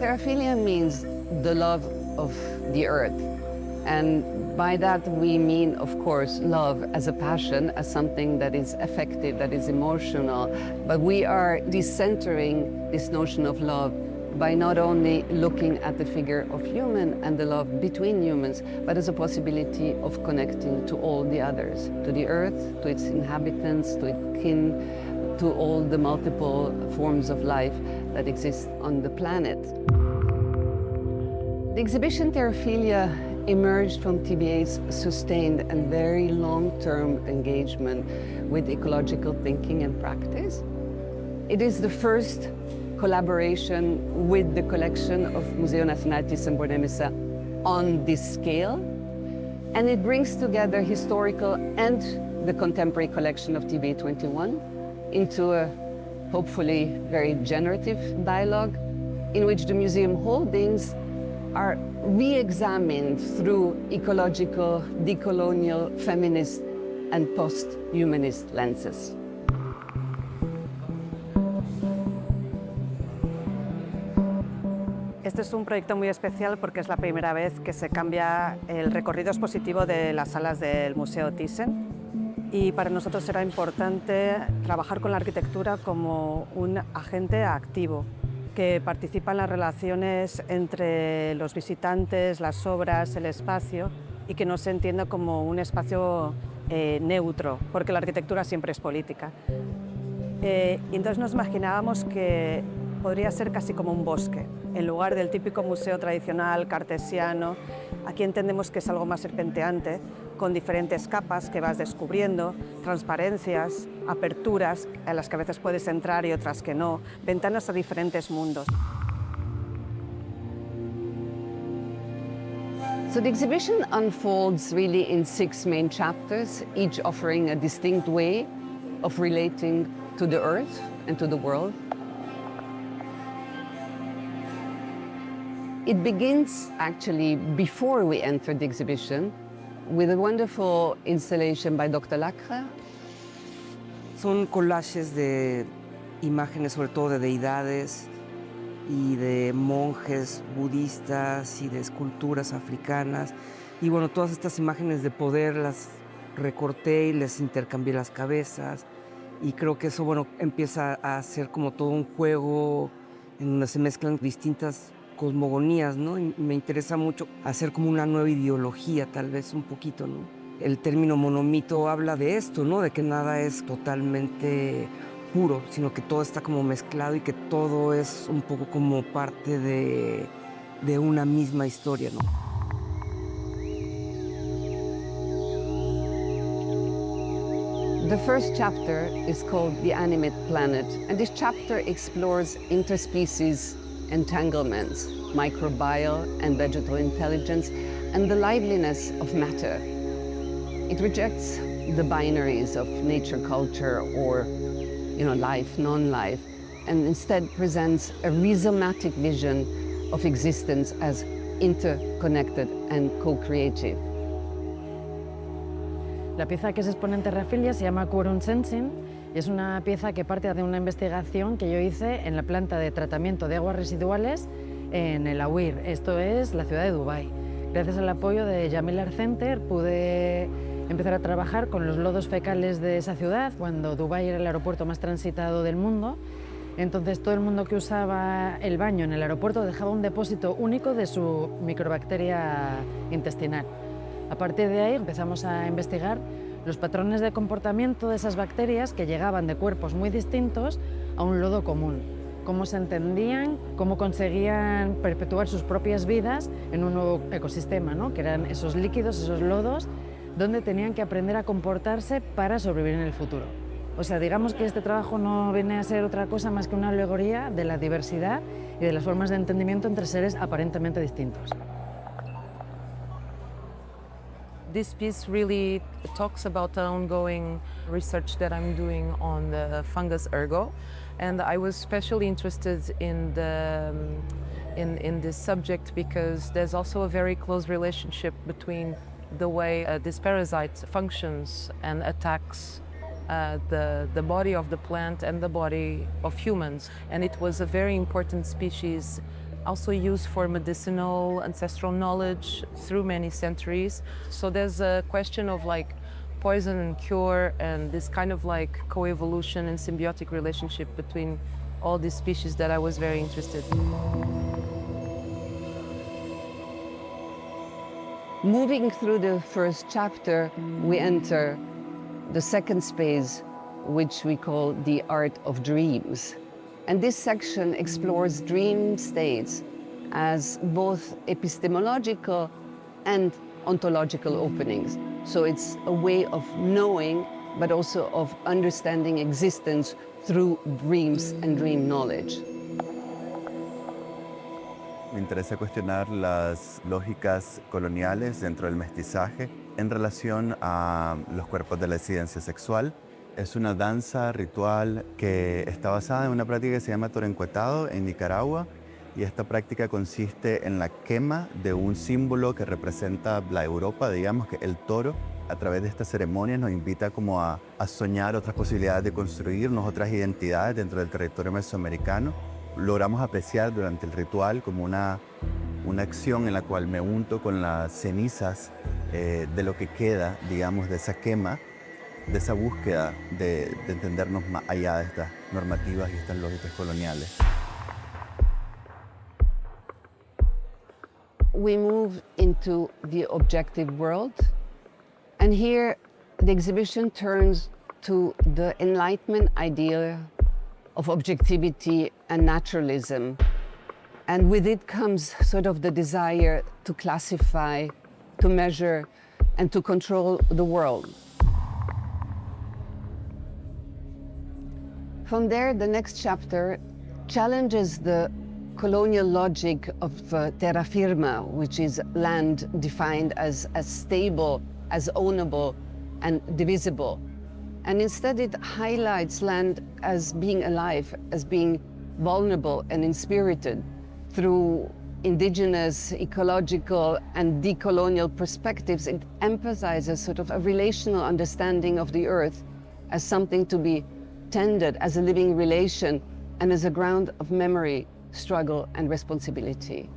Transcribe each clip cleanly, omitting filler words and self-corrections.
Terraphilia means the love of the earth. And by that we mean, of course, love as a passion, as something that is affective, that is emotional. But we are decentering this notion of love by not only looking at the figure of human and the love between humans, but as a possibility of connecting to all the others, to the earth, to its inhabitants, to its kin, to all the multiple forms of life that exist on the planet. The exhibition Terraphilia emerged from TBA's sustained and very long-term engagement with ecological thinking and practice. It is the first collaboration with the collection of Museo Nacional Thyssen-Bornemisza on this scale, and it brings together historical and the contemporary collection of TBA 21 into a hopefully very generative dialogue in which the museum holdings are re-examined through ecological, decolonial, feminist, and post-humanist lenses. Este es un proyecto muy especial porque es la primera vez que se cambia el recorrido expositivo de las salas del Museo Thyssen, y para nosotros será importante trabajar con la arquitectura como un agente activo que participa en las relaciones entre los visitantes, las obras, el espacio, y que no se entienda como un espacio neutro, porque la arquitectura siempre es política. Y entonces nos imaginábamos que podría ser casi como un bosque, en lugar del típico museo tradicional cartesiano. Aquí entendemos que es algo más serpenteante, con diferentes capas que vas descubriendo, transparencias, aperturas a las que a veces puedes entrar y otras que no, ventanas a diferentes mundos. So the exhibition unfolds really in 6 main chapters, each offering a distinct way of relating to the earth and to the world. It begins actually before we enter the exhibition with a wonderful installation by Dr. Lacre. Son collages de imágenes, sobre todo de deidades y de monjes budistas y de esculturas africanas. Y bueno, todas estas imágenes de poder las recorté y les intercambié las cabezas. Y creo que eso, bueno, empieza a ser como todo un juego en donde se mezclan distintas cosmogonías, ¿no? Y me interesa mucho hacer como una nueva ideología, tal vez un poquito, ¿no? El término monomito habla de esto, ¿no? De que nada es totalmente puro, sino que todo está como mezclado y que todo es un poco como parte de una misma historia, ¿no? The first chapter is called The Animate Planet, and this chapter explores interspecies entanglements, microbial and vegetal intelligence, and the liveliness of matter. It rejects the binaries of nature, culture, or life, non-life, and instead presents a rhizomatic vision of existence as interconnected and co-creative. La pieza que se expone en Terraphilia se llama Quorum Sensing y es una pieza que parte de una investigación que yo hice en la planta de tratamiento de aguas residuales en el Awir, esto es la ciudad de Dubái. Gracias al apoyo de Jamil Art Center pude empezar a trabajar con los lodos fecales de esa ciudad cuando Dubái era el aeropuerto más transitado del mundo. Entonces todo el mundo que usaba el baño en el aeropuerto dejaba un depósito único de su microbacteria intestinal. A partir de ahí empezamos a investigar los patrones de comportamiento de esas bacterias que llegaban de cuerpos muy distintos a un lodo común. Cómo se entendían, cómo conseguían perpetuar sus propias vidas en un nuevo ecosistema, ¿no? Que eran esos líquidos, esos lodos, donde tenían que aprender a comportarse para sobrevivir en el futuro. O sea, digamos que este trabajo no viene a ser otra cosa más que una alegoría de la diversidad y de las formas de entendimiento entre seres aparentemente distintos. This piece really talks about the ongoing research that I'm doing on the fungus ergo, and I was especially interested in this subject because there's also a very close relationship between the way this parasite functions and attacks the body of the plant and the body of humans. And it was a very important species also used for medicinal ancestral knowledge through many centuries. So there's a question of like poison and cure and this kind of like coevolution and symbiotic relationship between all these species that I was very interested in. Moving through the first chapter, we enter the second space, which we call the art of dreams. And this section explores dream states as both epistemological and ontological openings. So it's a way of knowing, but also of understanding existence through dreams and dream knowledge. Me interesa cuestionar las lógicas coloniales dentro del mestizaje en relación a los cuerpos de la disidencia sexual. Es una danza ritual que está basada en una práctica que se llama toro encuetado en Nicaragua, y esta práctica consiste en la quema de un símbolo que representa la Europa, digamos que el toro. A través de esta ceremonia nos invita como a soñar otras posibilidades de construirnos otras identidades dentro del territorio mesoamericano. Logramos apreciar durante el ritual como una acción en la cual me unto con las cenizas de lo que queda, digamos, de esa quema, de esa búsqueda de entendernos más allá de estas normativas y estas lógicas coloniales. We move into the objective world, and here the exhibition turns to the Enlightenment idea of objectivity and naturalism. And with it comes sort of the desire to classify, to measure, and to control the world. From there, the next chapter challenges the colonial logic of terra firma, which is land defined as stable, as ownable, and divisible. And instead it highlights land as being alive, as being vulnerable and inspirited through indigenous, ecological, and decolonial perspectives. It emphasizes sort of a relational understanding of the earth as something to be tended, as a living relation, and as a ground of memory, struggle, and responsibility.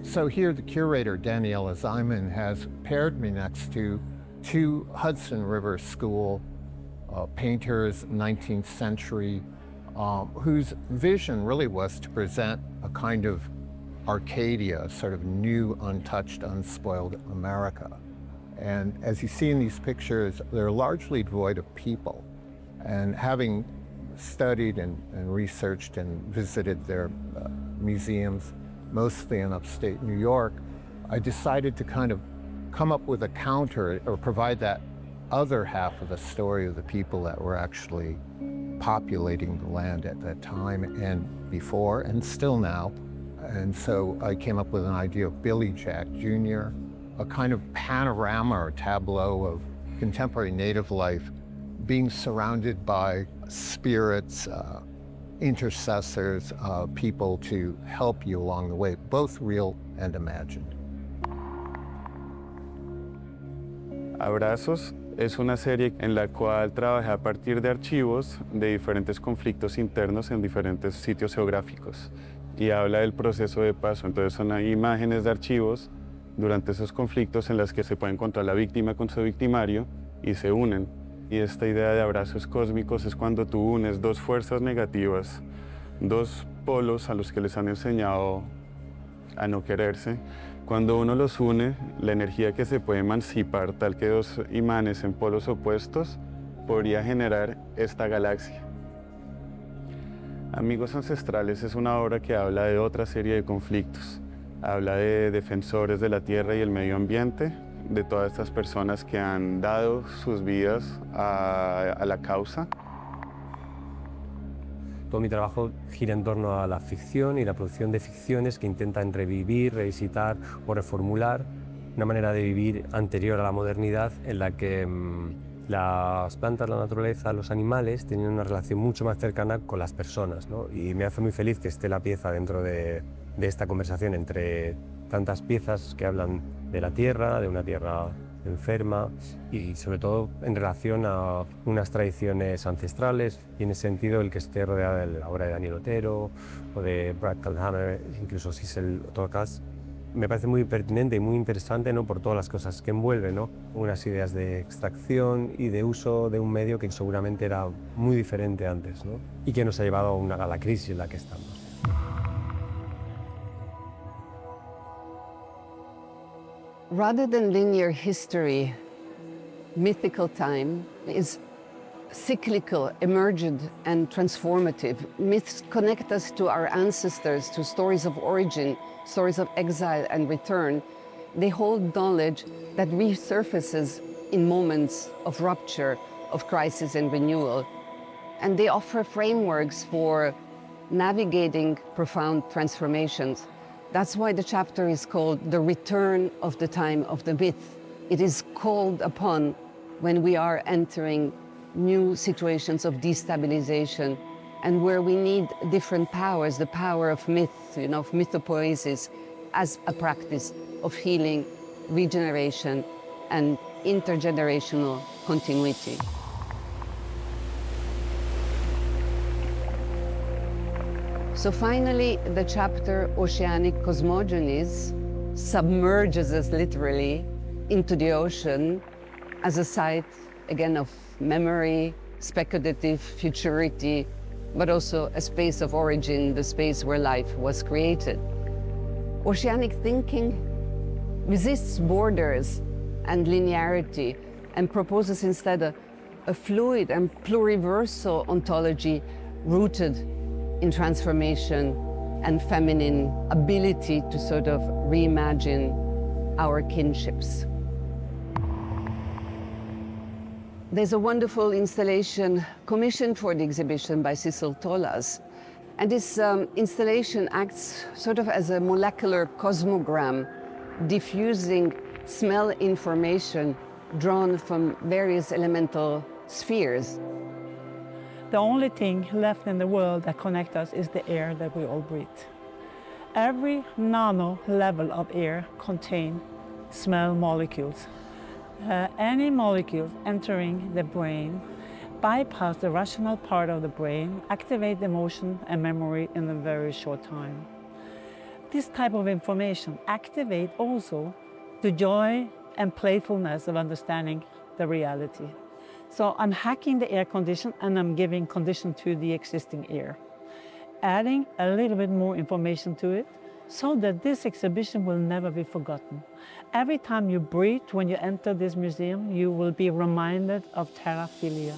So here the curator, Daniela Zyman, has paired me next to two Hudson River School painters, 19th century, whose vision really was to present a kind of Arcadia, a sort of new, untouched, unspoiled America. And as you see in these pictures, they're largely devoid of people. And having studied and researched and visited their museums, mostly in upstate New York, I decided to kind of come up with a counter or provide that other half of the story of the people that were actually populating the land at that time and before and still now. And so I came up with an idea of Billy Jack Jr., a kind of panorama or tableau of contemporary native life being surrounded by spirits, intercessors, people to help you along the way, both real and imagined. Abrazos es una serie en la cual trabajé a partir de archivos de diferentes conflictos internos en diferentes sitios geográficos y habla del proceso de paso. Entonces son imágenes de archivos durante esos conflictos en las que se puede encontrar la víctima con su victimario y se unen. Y esta idea de abrazos cósmicos es cuando tú unes dos fuerzas negativas, dos polos a los que les han enseñado a no quererse. Cuando uno los une, la energía que se puede emancipar, tal que dos imanes en polos opuestos, podría generar esta galaxia. Amigos Ancestrales es una obra que habla de otra serie de conflictos. Habla de defensores de la tierra y el medio ambiente, de todas estas personas que han dado sus vidas a la causa. Todo mi trabajo gira en torno a la ficción y la producción de ficciones que intentan revivir, revisitar o reformular una manera de vivir anterior a la modernidad en la que las plantas, la naturaleza, los animales tenían una relación mucho más cercana con las personas, ¿no? Y me hace muy feliz que esté la pieza dentro de esta conversación entre tantas piezas que hablan de la tierra, de una tierra enferma y sobre todo en relación a unas tradiciones ancestrales y en ese sentido el que esté rodeada de la obra de Daniel Otero o de Brad Kalhammer, incluso Sissel Tokas, me parece muy pertinente y muy interesante, ¿no?, por todas las cosas que envuelve, ¿no?, unas ideas de extracción y de uso de un medio que seguramente era muy diferente antes, ¿no?, y que nos ha llevado a la crisis en la que estamos. Rather than linear history, mythical time is cyclical, emergent, and transformative. Myths connect us to our ancestors, to stories of origin, stories of exile and return. They hold knowledge that resurfaces in moments of rupture, of crisis and renewal. And they offer frameworks for navigating profound transformations. That's why the chapter is called The Return of the Time of the Myth. It is called upon when we are entering new situations of destabilization and where we need different powers, the power of myth, of mythopoiesis as a practice of healing, regeneration, and intergenerational continuity. So finally, the chapter Oceanic Cosmogonies submerges us literally into the ocean as a site, again, of memory, speculative futurity, but also a space of origin, the space where life was created. Oceanic thinking resists borders and linearity and proposes instead a fluid and pluriversal ontology rooted in transformation and feminine ability to sort of reimagine our kinships. There's a wonderful installation commissioned for the exhibition by Sissel Tolas. And this installation acts sort of as a molecular cosmogram, diffusing smell information drawn from various elemental spheres. The only thing left in the world that connects us is the air that we all breathe. Every nano level of air contains smell molecules. Any molecule entering the brain bypass the rational part of the brain, activate emotion and memory in a very short time. This type of information activate also the joy and playfulness of understanding the reality. So I'm hacking the air condition and I'm giving condition to the existing air, adding a little bit more information to it so that this exhibition will never be forgotten. Every time you breathe when you enter this museum, you will be reminded of terra filia.